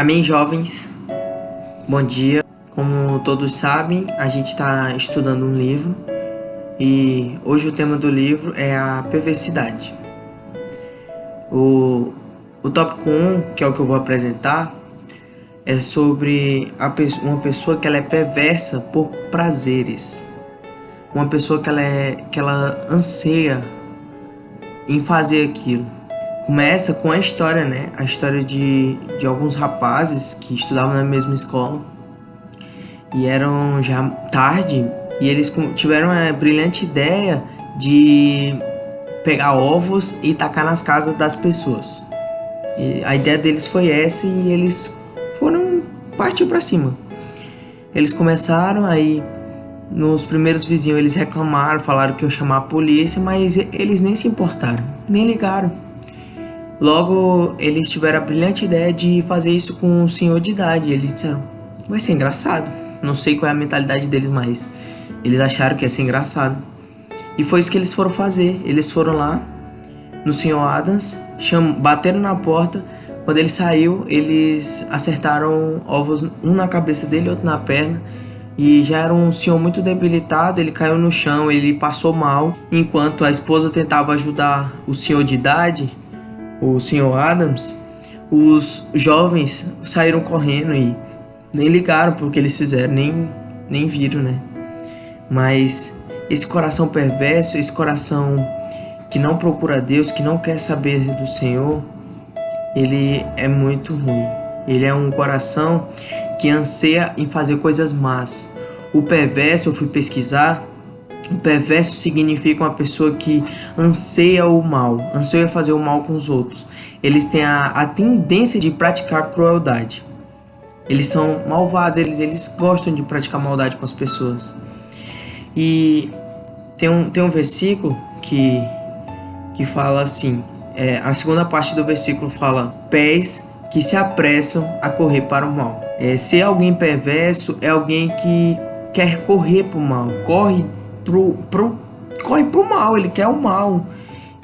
Amém, jovens. Bom dia. Como todos sabem, a gente está estudando um livro e hoje o tema do livro é a perversidade. O tópico 1, que é o que eu vou apresentar, é sobre uma pessoa que ela é perversa por prazeres. Uma pessoa que ela anseia em fazer aquilo. Começa com a história, né? A história de alguns rapazes que estudavam na mesma escola e eram já tarde e eles tiveram a brilhante ideia de pegar ovos e tacar nas casas das pessoas. E a ideia deles foi essa e eles partiu para cima. Eles começaram aí, nos primeiros vizinhos eles reclamaram, falaram que iam chamar a polícia, mas eles nem se importaram, nem ligaram. Logo, eles tiveram a brilhante ideia de fazer isso com um senhor de idade. Eles disseram, vai ser engraçado. Não sei qual é a mentalidade deles, mas eles acharam que ia ser engraçado. E foi isso que eles foram fazer. Eles foram lá no senhor Adams, bateram na porta. Quando ele saiu, eles acertaram ovos, um na cabeça dele e outro na perna. E já era um senhor muito debilitado, ele caiu no chão, ele passou mal. Enquanto a esposa tentava ajudar o senhor de idade, o senhor Adams, os jovens saíram correndo e nem ligaram pro que eles fizeram, nem viram, né? Mas esse coração perverso, esse coração que não procura Deus, que não quer saber do Senhor, ele é muito ruim. Ele é um coração que anseia em fazer coisas más. O perverso, eu fui pesquisar, o perverso significa uma pessoa que anseia o mal, anseia fazer o mal com os outros. Eles têm a tendência de praticar crueldade. Eles são malvados, eles gostam de praticar maldade com as pessoas. E tem um versículo que fala assim, a segunda parte do versículo fala, pés que se apressam a correr para o mal. Ser alguém perverso é alguém que quer correr para o mal, corre pro mal, ele quer o mal.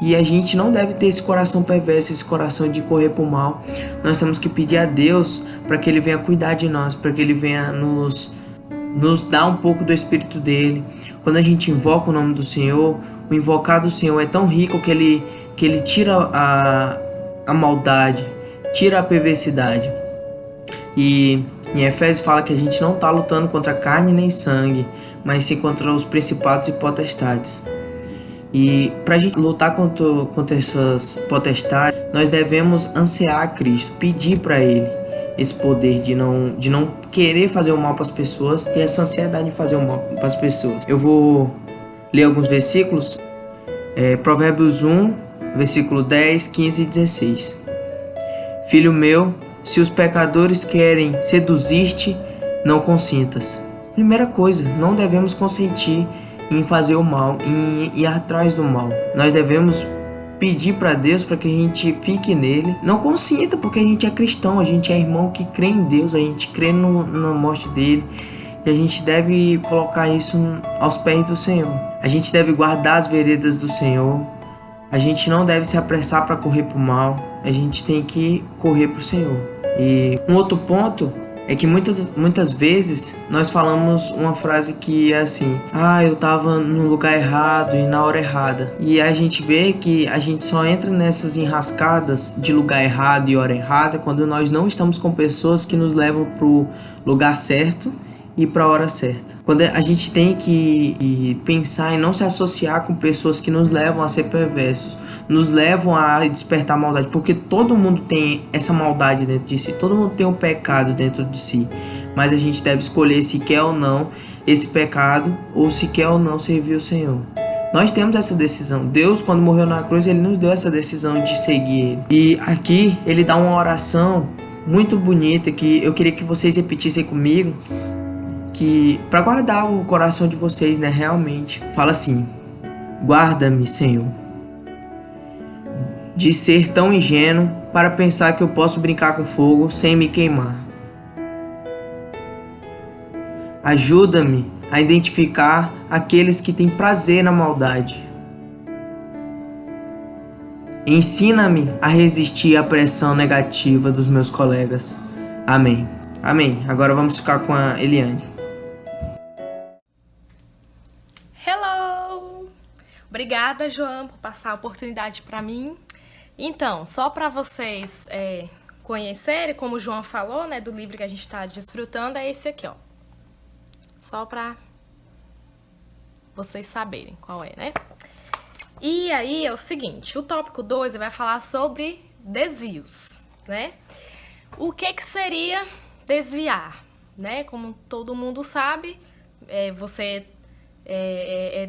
E a gente não deve ter esse coração perverso, esse coração de correr pro mal. Nós temos que pedir a Deus para que Ele venha cuidar de nós, para que Ele venha nos dar um pouco do Espírito dele. Quando a gente invoca o nome do Senhor, o invocar do Senhor é tão rico que ele tira a maldade, tira a perversidade. E em Efésios fala que a gente não está lutando contra carne nem sangue, mas sim contra os principados e potestades. E para a gente lutar contra essas potestades, nós devemos ansiar a Cristo, pedir para Ele esse poder de não querer fazer o mal para as pessoas, ter essa ansiedade de fazer o mal para as pessoas. Eu vou ler alguns versículos, Provérbios 1, versículo 10, 15 e 16. Filho meu, se os pecadores querem seduzir-te, não consintas. Primeira coisa, não devemos consentir em fazer o mal, em ir atrás do mal. Nós devemos pedir para Deus para que a gente fique nele. Não consinta, porque a gente é cristão, a gente é irmão que crê em Deus, a gente crê na morte dele. E a gente deve colocar isso aos pés do Senhor. A gente deve guardar as veredas do Senhor. A gente não deve se apressar para correr para o mal. A gente tem que correr para o Senhor. E um outro ponto é que muitas vezes nós falamos uma frase que é assim, eu estava no lugar errado e na hora errada. E a gente vê que a gente só entra nessas enrascadas de lugar errado e hora errada quando nós não estamos com pessoas que nos levam para o lugar certo e para a hora certa. Quando a gente tem que pensar em não se associar com pessoas que nos levam a ser perversos, nos levam a despertar maldade, porque todo mundo tem essa maldade dentro de si, todo mundo tem um pecado dentro de si, mas a gente deve escolher se quer ou não esse pecado, ou se quer ou não servir o Senhor. Nós temos essa decisão. Deus, quando morreu na cruz, Ele nos deu essa decisão de seguir Ele. E aqui, Ele dá uma oração muito bonita, que eu queria que vocês repetissem comigo, que para guardar o coração de vocês, né, realmente. Fala assim, guarda-me, Senhor, de ser tão ingênuo para pensar que eu posso brincar com fogo sem me queimar. Ajuda-me a identificar aqueles que têm prazer na maldade. Ensina-me a resistir à pressão negativa dos meus colegas, Amém. Amém. Agora vamos ficar com a Eliane. Hello! Obrigada, João, por passar a oportunidade para mim. Então, só para vocês conhecerem, como o João falou, né, do livro que a gente está desfrutando, é esse aqui, ó. Só para vocês saberem qual é, né? E aí é o seguinte, o tópico 2 vai falar sobre desvios, né? O que seria desviar, né? Como todo mundo sabe,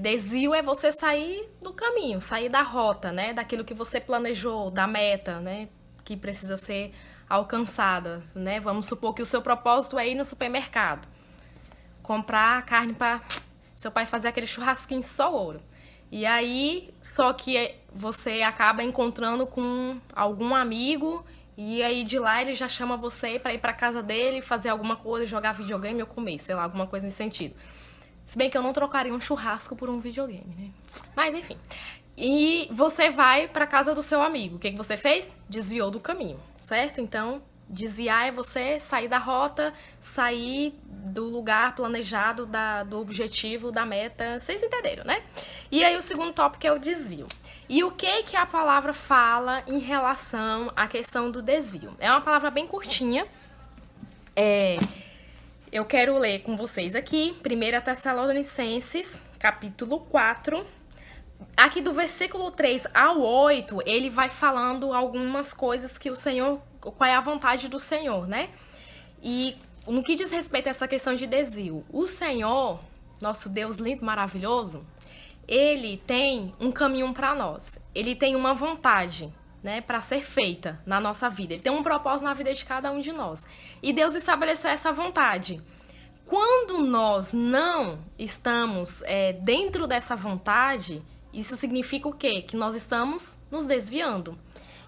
desvio é você sair do caminho, sair da rota, né? Daquilo que você planejou, da meta, né? Que precisa ser alcançada, né? Vamos supor que o seu propósito é ir no supermercado, comprar carne para seu pai fazer aquele churrasquinho só ouro. E aí, só que você acaba encontrando com algum amigo e aí de lá ele já chama você para ir para casa dele, fazer alguma coisa, jogar videogame ou comer, sei lá, alguma coisa nesse sentido. Se bem que eu não trocaria um churrasco por um videogame, né? Mas enfim. E você vai para casa do seu amigo. O que você fez? Desviou do caminho, certo? Então, desviar é você sair da rota, sair do lugar planejado, do objetivo, da meta. Vocês entenderam, né? E aí o segundo tópico é o desvio. E o que a palavra fala em relação à questão do desvio? É uma palavra bem curtinha. Eu quero ler com vocês aqui, 1 Tessalonicenses, capítulo 4. Aqui do versículo 3 ao 8, ele vai falando algumas coisas que o Senhor, qual é a vontade do Senhor, né? E no que diz respeito a essa questão de desvio, o Senhor, nosso Deus lindo, maravilhoso, ele tem um caminho para nós. Ele tem uma vontade, né, para ser feita na nossa vida. Ele tem um propósito na vida de cada um de nós. E Deus estabeleceu essa vontade. Quando nós não estamos dentro dessa vontade, isso significa o quê? Que nós estamos nos desviando.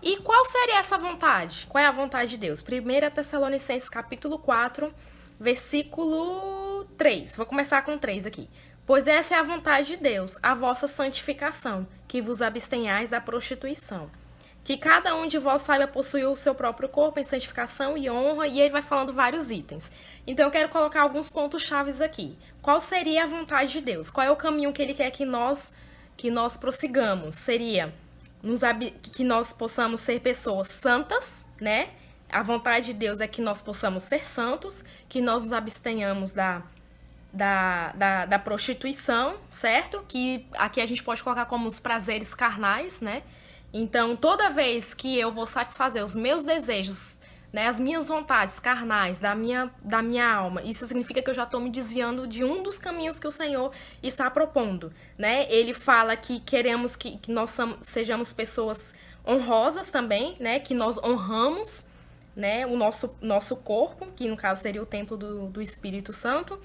E qual seria essa vontade? Qual é a vontade de Deus? 1 Tessalonicenses capítulo 4, versículo 3. Vou começar com 3 aqui. Pois essa é a vontade de Deus, a vossa santificação, que vos abstenhais da prostituição. Que cada um de vós saiba possuir o seu próprio corpo em santificação e honra, e ele vai falando vários itens. Então eu quero colocar alguns pontos chaves aqui. Qual seria a vontade de Deus? Qual é o caminho que ele quer que nós prossigamos? Seria que nós possamos ser pessoas santas, né? A vontade de Deus é que nós possamos ser santos, que nós nos abstenhamos da prostituição, certo? Que aqui a gente pode colocar como os prazeres carnais, né? Então, toda vez que eu vou satisfazer os meus desejos, né, as minhas vontades carnais da minha alma, isso significa que eu já estou me desviando de um dos caminhos que o Senhor está propondo, né? Ele fala que queremos que nós sejamos pessoas honrosas também, né? Que nós honramos, né, o nosso corpo, que no caso seria o templo do Espírito Santo.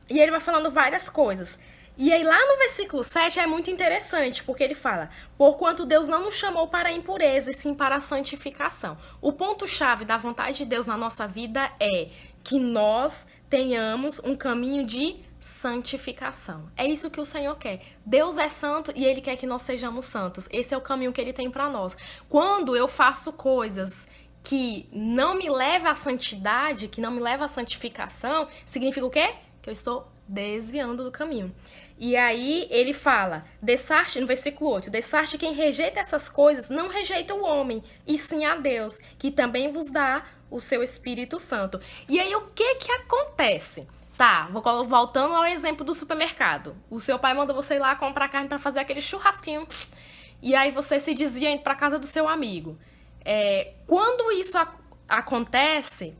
E ele vai falando várias coisas. E aí lá no versículo 7 é muito interessante, porque ele fala: porquanto Deus não nos chamou para a impureza, e sim para a santificação. O ponto-chave da vontade de Deus na nossa vida é que nós tenhamos um caminho de santificação. É isso que o Senhor quer. Deus é santo e Ele quer que nós sejamos santos. Esse é o caminho que Ele tem para nós. Quando eu faço coisas que não me levam à santidade, que não me levam à santificação, significa o quê? Que eu estou desviando do caminho. E aí ele fala, no versículo 8, dessarte quem rejeita essas coisas, não rejeita o homem, e sim a Deus, que também vos dá o seu Espírito Santo. E aí o que acontece? Tá, voltando ao exemplo do supermercado. O seu pai manda você ir lá comprar carne para fazer aquele churrasquinho, e aí você se desvia indo para casa do seu amigo. Quando isso acontece,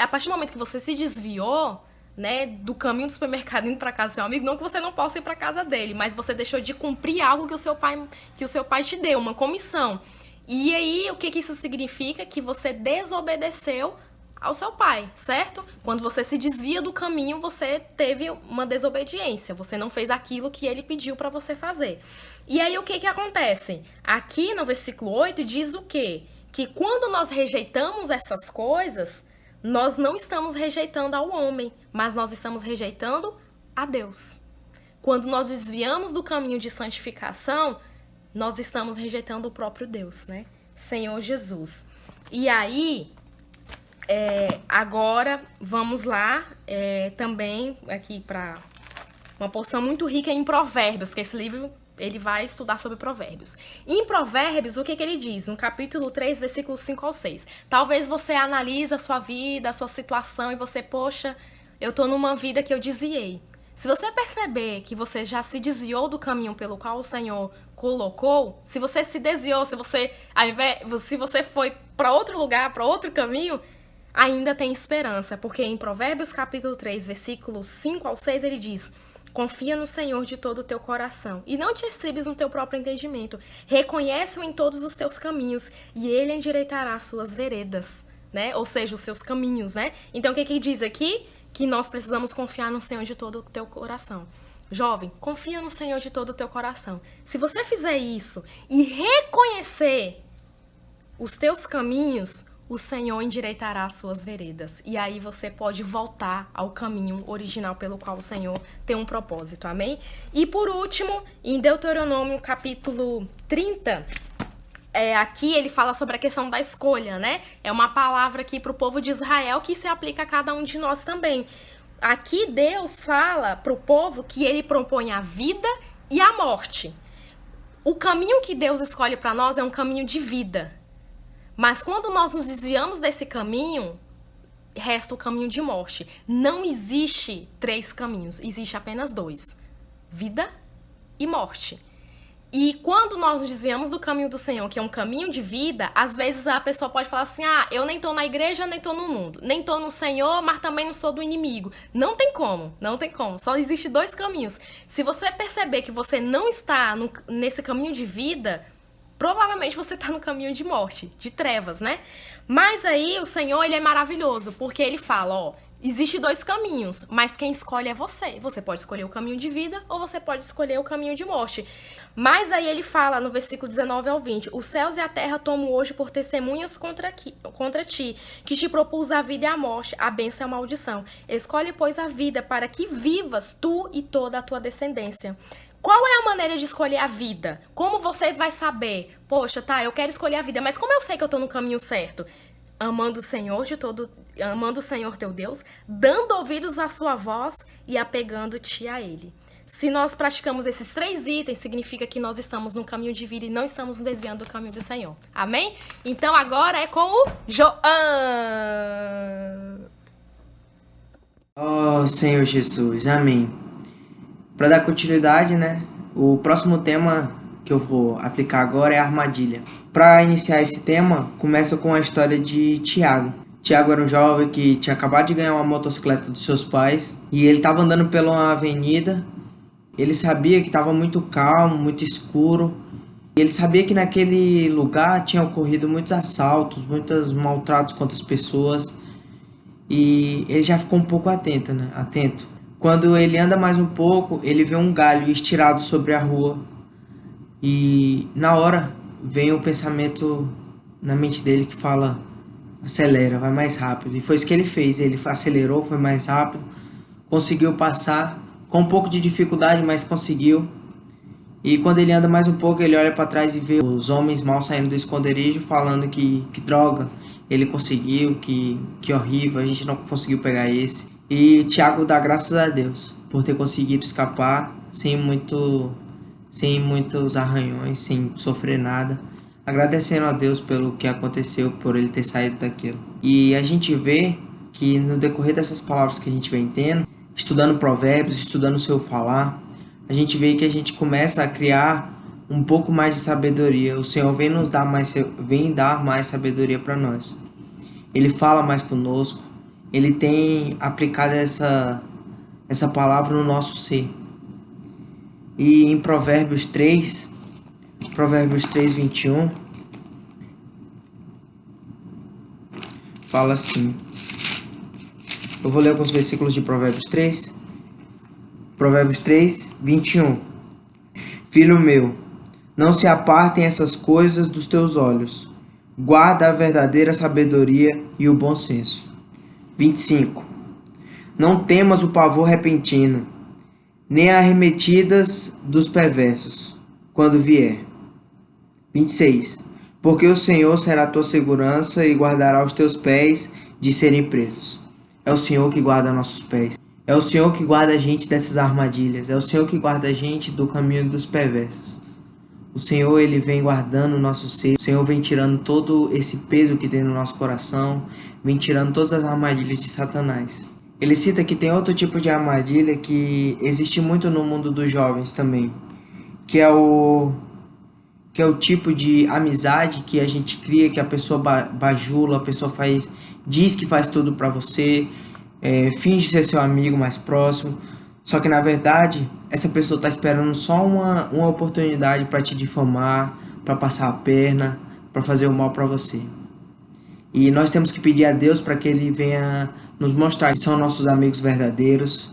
a partir do momento que você se desviou, né, do caminho do supermercado indo para casa do seu amigo, não que você não possa ir para casa dele, mas você deixou de cumprir algo que o seu pai te deu, uma comissão. E aí, o que isso significa? Que você desobedeceu ao seu pai, certo? Quando você se desvia do caminho, você teve uma desobediência, você não fez aquilo que ele pediu para você fazer. E aí, o que acontece? Aqui no versículo 8 diz o quê? Que quando nós rejeitamos essas coisas, nós não estamos rejeitando ao homem, mas nós estamos rejeitando a Deus. Quando nós desviamos do caminho de santificação, nós estamos rejeitando o próprio Deus, né? Senhor Jesus. E aí, Agora, vamos lá, também aqui para uma porção muito rica em Provérbios, que esse livro ele vai estudar sobre Provérbios. Em Provérbios, o que ele diz? No capítulo 3, versículos 5 ao 6. Talvez você analise a sua vida, a sua situação, e você, poxa, eu tô numa vida que eu desviei. Se você perceber que você já se desviou do caminho pelo qual o Senhor colocou, se você se desviou, se você foi para outro lugar, para outro caminho, ainda tem esperança, porque em Provérbios capítulo 3, versículos 5 ao 6, ele diz: confia no Senhor de todo o teu coração e não te estribes no teu próprio entendimento. Reconhece-o em todos os teus caminhos e ele endireitará as suas veredas, né? Ou seja, os seus caminhos, né? Então, o que diz aqui? Que nós precisamos confiar no Senhor de todo o teu coração. Jovem, confia no Senhor de todo o teu coração. Se você fizer isso e reconhecer os teus caminhos, o Senhor endireitará as suas veredas. E aí você pode voltar ao caminho original pelo qual o Senhor tem um propósito. Amém? E por último, em Deuteronômio capítulo 30, aqui ele fala sobre a questão da escolha, né? É uma palavra aqui para o povo de Israel que se aplica a cada um de nós também. Aqui Deus fala para o povo que ele propõe a vida e a morte. O caminho que Deus escolhe para nós é um caminho de vida. Mas quando nós nos desviamos desse caminho, resta o caminho de morte. Não existe 3 caminhos, existe apenas 2. Vida e morte. E quando nós nos desviamos do caminho do Senhor, que é um caminho de vida, às vezes a pessoa pode falar assim: eu nem tô na igreja, nem tô no mundo. Nem tô no Senhor, mas também não sou do inimigo. Não tem como, não tem como. Só existe 2 caminhos. Se você perceber que você não está nesse caminho de vida, provavelmente você está no caminho de morte, de trevas, né? Mas aí o Senhor, ele é maravilhoso, porque ele fala, existe 2 caminhos, mas quem escolhe é você. Você pode escolher o caminho de vida ou você pode escolher o caminho de morte. Mas aí ele fala no versículo 19 ao 20, os céus e a terra tomam hoje por testemunhas contra ti, que te propus a vida e a morte, a bênção e a maldição. Escolhe, pois, a vida para que vivas tu e toda a tua descendência. Qual é a maneira de escolher a vida? Como você vai saber? Poxa, eu quero escolher a vida, mas como eu sei que eu tô no caminho certo? Amando o Senhor amando o Senhor teu Deus, dando ouvidos à sua voz e apegando-te a Ele. Se nós praticamos esses 3 itens, significa que nós estamos no caminho de vida e não estamos nos desviando do caminho do Senhor. Amém? Então agora é com o João. Oh, Senhor Jesus, amém. Para dar continuidade, né? O próximo tema que eu vou aplicar agora é a armadilha. Para iniciar esse tema, começa com a história de Tiago. Tiago era um jovem que tinha acabado de ganhar uma motocicleta dos seus pais e ele estava andando pela uma avenida. Ele sabia que estava muito calmo, muito escuro. E ele sabia que naquele lugar tinha ocorrido muitos assaltos, muitos maltratos contra as pessoas. E ele já ficou um pouco atento. Quando ele anda mais um pouco, ele vê um galho estirado sobre a rua. E na hora vem o pensamento na mente dele que fala: acelera, vai mais rápido. E foi isso que ele fez. Ele acelerou, foi mais rápido, conseguiu passar com um pouco de dificuldade, mas conseguiu. E quando ele anda mais um pouco, ele olha para trás e vê os homens mal saindo do esconderijo falando que droga, ele conseguiu, que horrível, a gente não conseguiu pegar esse. E Tiago dá graças a Deus por ter conseguido escapar sem muitos arranhões, sem sofrer nada, agradecendo a Deus pelo que aconteceu, por ele ter saído daquilo. E a gente vê que no decorrer dessas palavras que a gente vem tendo, estudando provérbios, estudando o seu falar, a gente vê que a gente começa a criar um pouco mais de sabedoria. O Senhor vem dar mais sabedoria para nós. Ele fala mais conosco. Ele tem aplicado essa palavra no nosso ser. E em Provérbios 3, 21, fala assim. Eu vou ler alguns versículos de Provérbios 3. Provérbios 3, 21. Filho meu, não se apartem essas coisas dos teus olhos. Guarda a verdadeira sabedoria e o bom senso. 25. Não temas o pavor repentino, nem arremetidas dos perversos, quando vier. 26. Porque o Senhor será a tua segurança e guardará os teus pés de serem presos. É o Senhor que guarda nossos pés. É o Senhor que guarda a gente dessas armadilhas. É o Senhor que guarda a gente do caminho dos perversos. O Senhor, Ele vem guardando o nosso ser. O Senhor vem tirando todo esse peso que tem no nosso coração. Vem tirando todas as armadilhas de Satanás. Ele cita que tem outro tipo de armadilha que existe muito no mundo dos jovens também. Que é o tipo de amizade que a gente cria, que a pessoa bajula, a pessoa diz que faz tudo pra você, finge ser seu amigo mais próximo, só que na verdade essa pessoa tá esperando só uma oportunidade para te difamar, para passar a perna, para fazer o mal para você. E nós temos que pedir a Deus para que Ele venha nos mostrar quem são nossos amigos verdadeiros,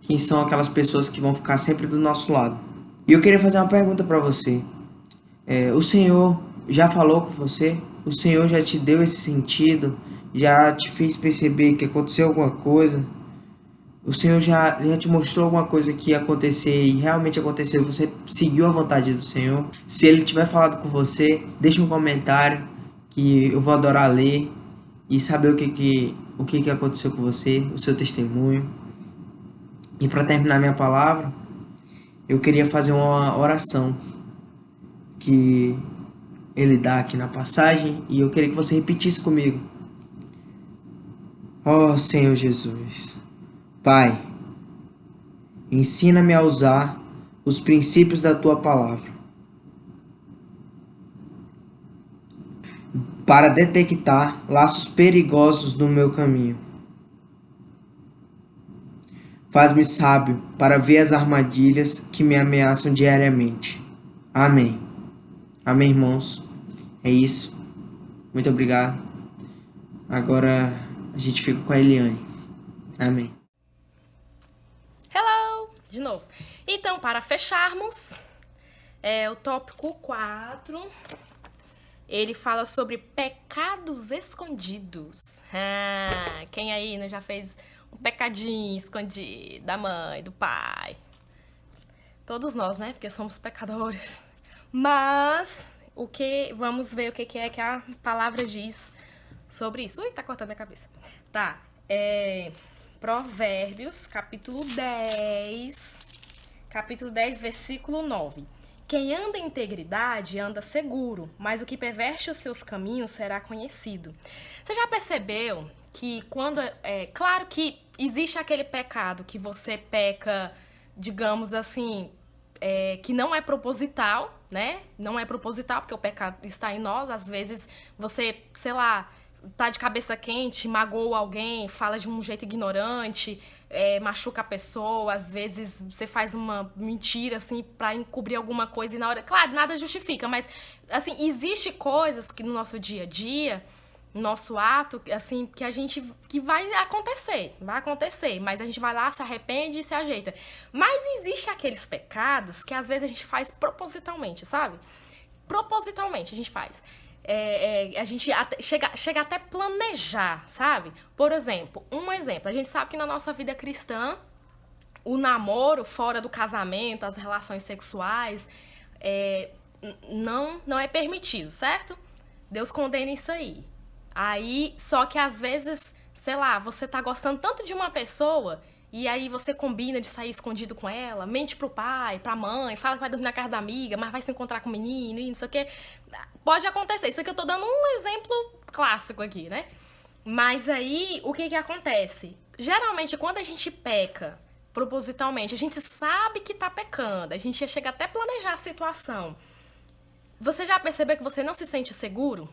quem são aquelas pessoas que vão ficar sempre do nosso lado. E eu queria fazer uma pergunta para você. O Senhor já falou com você? O Senhor já te deu esse sentido? Já te fez perceber que aconteceu alguma coisa? O Senhor já te mostrou alguma coisa que ia acontecer e realmente aconteceu e você seguiu a vontade do Senhor? Se Ele tiver falado com você, deixa um comentário que eu vou adorar ler e saber o que aconteceu com você, o seu testemunho. E para terminar minha palavra, eu queria fazer uma oração que ele dá aqui na passagem e eu queria que você repetisse comigo. Ó Senhor Jesus, Pai, ensina-me a usar os princípios da Tua palavra para detectar laços perigosos no meu caminho. Faz-me sábio para ver as armadilhas que me ameaçam diariamente. Amém. Amém, irmãos. É isso. Muito obrigado. Agora a gente fica com a Eliane. Amém. Hello! De novo. Então, para fecharmos, o tópico 4, ele fala sobre pecados escondidos. Quem aí não já fez um pecadinho escondido da mãe, do pai? Todos nós, né? Porque somos pecadores. Mas, vamos ver o que é que a palavra diz sobre isso. Ui, tá cortando a cabeça. Tá, Provérbios, capítulo 10, versículo 9. Quem anda em integridade anda seguro, mas o que perverte os seus caminhos será conhecido. Você já percebeu que quando... claro que existe aquele pecado que você peca, digamos assim, que não é proposital, né? Não é proposital, porque o pecado está em nós. Às vezes você, sei lá, tá de cabeça quente, magoa alguém, fala de um jeito ignorante, machuca a pessoa, às vezes você faz uma mentira, assim, pra encobrir alguma coisa e na hora... Claro, nada justifica, mas, assim, existe coisas que no nosso dia a dia, no nosso ato, assim, que vai acontecer, mas a gente vai lá, se arrepende e se ajeita. Mas existe aqueles pecados que às vezes a gente faz propositalmente, sabe? Propositalmente a gente faz. A gente chega até planejar, sabe? Por exemplo, a gente sabe que na nossa vida cristã, o namoro fora do casamento, as relações sexuais, não é permitido, certo? Deus condena isso aí. Só que às vezes, sei lá, você tá gostando tanto de uma pessoa e aí você combina de sair escondido com ela, mente pro pai, pra mãe, fala que vai dormir na casa da amiga, mas vai se encontrar com o menino e não sei o quê. Pode acontecer. Isso aqui eu tô dando um exemplo clássico aqui, né? Mas aí, o que acontece? Geralmente, quando a gente peca propositalmente, a gente sabe que tá pecando, a gente chega até a planejar a situação. Você já percebeu que você não se sente seguro?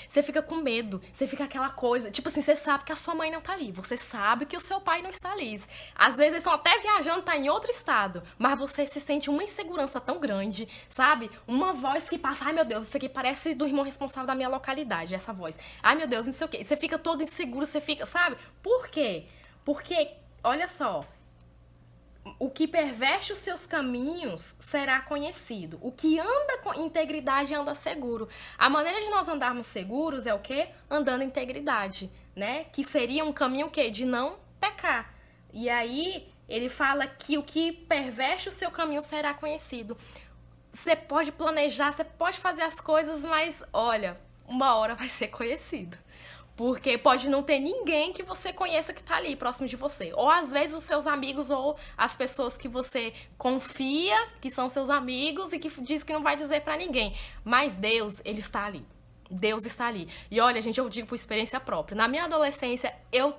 Você fica com medo, você fica aquela coisa, tipo assim, você sabe que a sua mãe não tá ali, você sabe que o seu pai não está ali. Às vezes eles estão até viajando, tá em outro estado, mas você se sente uma insegurança tão grande, sabe? Uma voz que passa, ai meu Deus, isso aqui parece do irmão responsável da minha localidade, essa voz. Ai meu Deus, não sei o quê. Você fica todo inseguro, você fica, sabe? Por quê? Porque, olha só, o que perverte os seus caminhos será conhecido. O que anda com integridade anda seguro. A maneira de nós andarmos seguros é o quê? Andando em integridade, né? Que seria um caminho o quê? De não pecar. E aí, ele fala que o que perverte o seu caminho será conhecido. Você pode planejar, você pode fazer as coisas, mas, olha, uma hora vai ser conhecido. Porque pode não ter ninguém que você conheça que tá ali próximo de você. Ou às vezes os seus amigos ou as pessoas que você confia, que são seus amigos e que diz que não vai dizer pra ninguém. Mas Deus, ele está ali. Deus está ali. E olha, gente, eu digo por experiência própria. Na minha adolescência, eu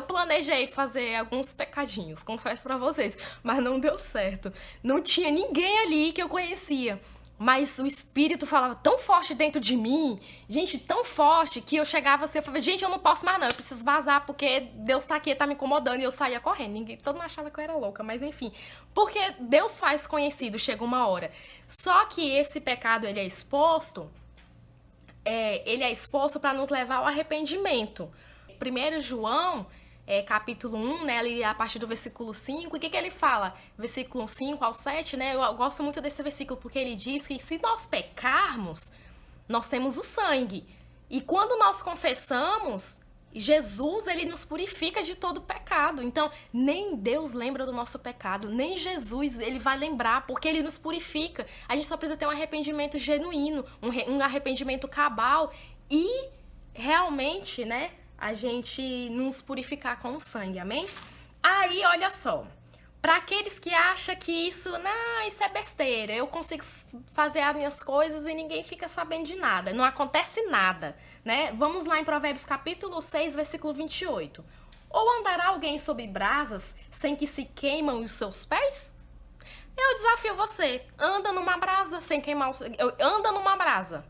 planejei fazer alguns pecadinhos, confesso pra vocês, mas não deu certo. Não tinha ninguém ali que eu conhecia. Mas o espírito falava tão forte dentro de mim, gente, tão forte, que eu chegava assim, eu falava, gente, eu não posso mais não, eu preciso vazar, porque Deus tá aqui, tá me incomodando, e eu saía correndo. Todo mundo achava que eu era louca, mas enfim. Porque Deus faz conhecido, chega uma hora. Só que esse pecado, ele é exposto para nos levar ao arrependimento. 1 João, capítulo 1, né, ali a partir do versículo 5, e o que ele fala? Versículo 5 ao 7, né, eu gosto muito desse versículo, porque ele diz que se nós pecarmos, nós temos o sangue. E quando nós confessamos, Jesus, ele nos purifica de todo pecado. Então, nem Deus lembra do nosso pecado, nem Jesus, ele vai lembrar, porque ele nos purifica. A gente só precisa ter um arrependimento genuíno, um arrependimento cabal e realmente, né, a gente nos purificar com o sangue, amém? Aí, olha só, para aqueles que acham que isso é besteira, eu consigo fazer as minhas coisas e ninguém fica sabendo de nada, não acontece nada, né? Vamos lá em Provérbios capítulo 6, versículo 28. Ou andará alguém sob brasas sem que se queimam os seus pés? Eu desafio você, anda numa brasa sem queimar anda numa brasa,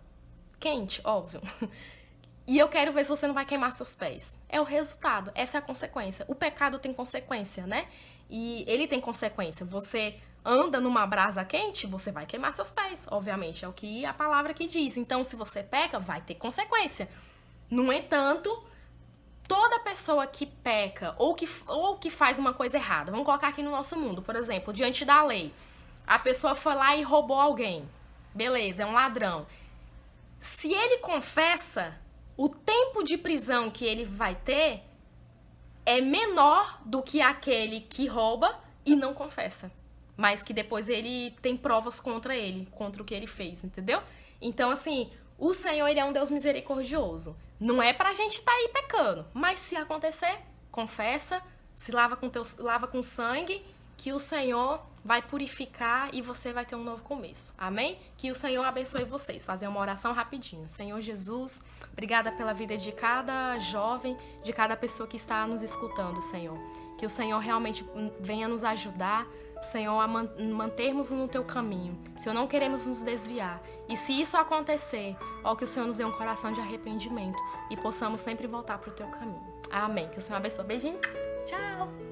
quente, óbvio. E eu quero ver se você não vai queimar seus pés. É o resultado, essa é a consequência. O pecado tem consequência, né? E ele tem consequência. Você anda numa brasa quente, você vai queimar seus pés, obviamente. É o que a palavra aqui diz. Então, se você peca, vai ter consequência. No entanto, toda pessoa que peca ou que faz uma coisa errada, vamos colocar aqui no nosso mundo, por exemplo, diante da lei, a pessoa foi lá e roubou alguém. Beleza, é um ladrão. Se ele confessa, o tempo de prisão que ele vai ter é menor do que aquele que rouba e não confessa. Mas que depois ele tem provas contra ele, contra o que ele fez, entendeu? Então, assim, o Senhor, ele é um Deus misericordioso. Não é pra gente tá aí pecando. Mas se acontecer, confessa, se lava com sangue, que o Senhor vai purificar e você vai ter um novo começo. Amém? Que o Senhor abençoe vocês. Fazer uma oração rapidinho. Senhor Jesus, obrigada pela vida de cada jovem, de cada pessoa que está nos escutando, Senhor. Que o Senhor realmente venha nos ajudar, Senhor, a mantermos no teu caminho. Senhor, não queremos nos desviar. E se isso acontecer, ó, que o Senhor nos dê um coração de arrependimento e possamos sempre voltar para o teu caminho. Amém. Que o Senhor abençoe. Beijinho. Tchau.